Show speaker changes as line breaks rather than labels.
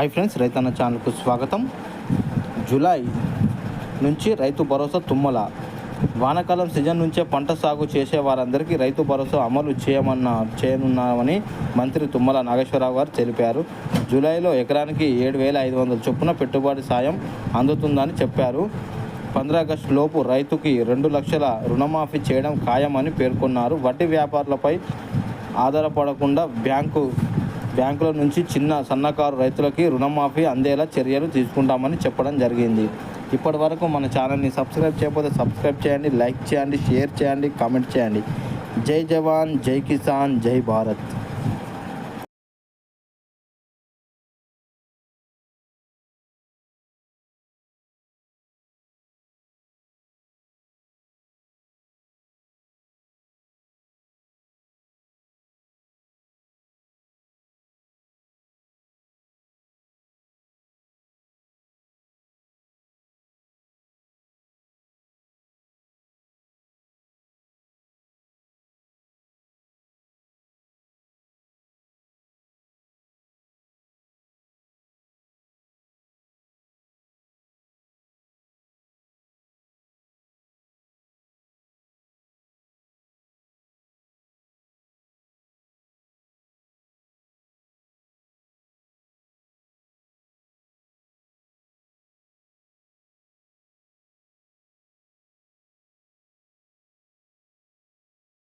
Hi friends, రైతన్న ఛానల్కు స్వాగతం. జూలై నుంచి రైతు భరోసా తుమ్మల. వానాకాలం సీజన్ నుంచే పంట సాగు చేసే వారందరికీ రైతు భరోసా అమలు చేయనున్నామని మంత్రి తుమ్మల నాగేశ్వరరావు గారు తెలిపారు. జూలైలో ఎకరానికి 7,500 చొప్పున పెట్టుబడి సాయం అందుతుందని చెప్పారు. 15 ఆగస్టు లోపు రైతుకి 2 లక్షల రుణమాఫీ చేయడం ఖాయమని పేర్కొన్నారు. వడ్డీ వ్యాపారులపై ఆధారపడకుండా బ్యాంకుల నుంచి చిన్న సన్నకారు రైతులకి రుణమాఫీ అందేలా చర్యలు తీసుకుంటామని చెప్పడం జరిగింది. ఇప్పటి వరకు మన ఛానల్ని సబ్స్క్రైబ్ చేయకపోతే సబ్స్క్రైబ్ చేయండి, లైక్ చేయండి, షేర్ చేయండి, కామెంట్ చేయండి. జై జవాన్, జై కిసాన్, జై భారత్.